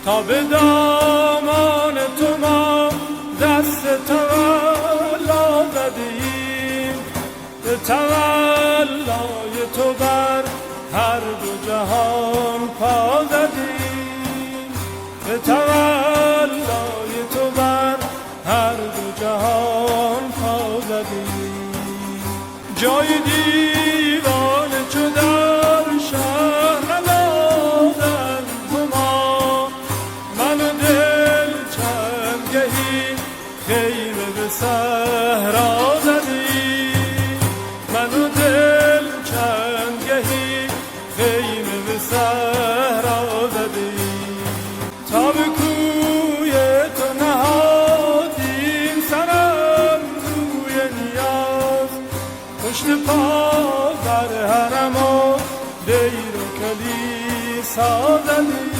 تا به دامان تو ما دست تولا زدیم، به تولای تو بر هر دو جهان پا زدیم، به تولای تو بر هر دو جهان پا زدیم. جای دیوان چو در شهر ندادن تو ما، من و دل چند گهی خیمه به صحرا زدیم، من و دل چند گهی خیمه به صحرا زدیم. تا به کوی تو نهادیم سرم روی نیاز، پشت پا بر حرم و دیر و کلیسا زدیم.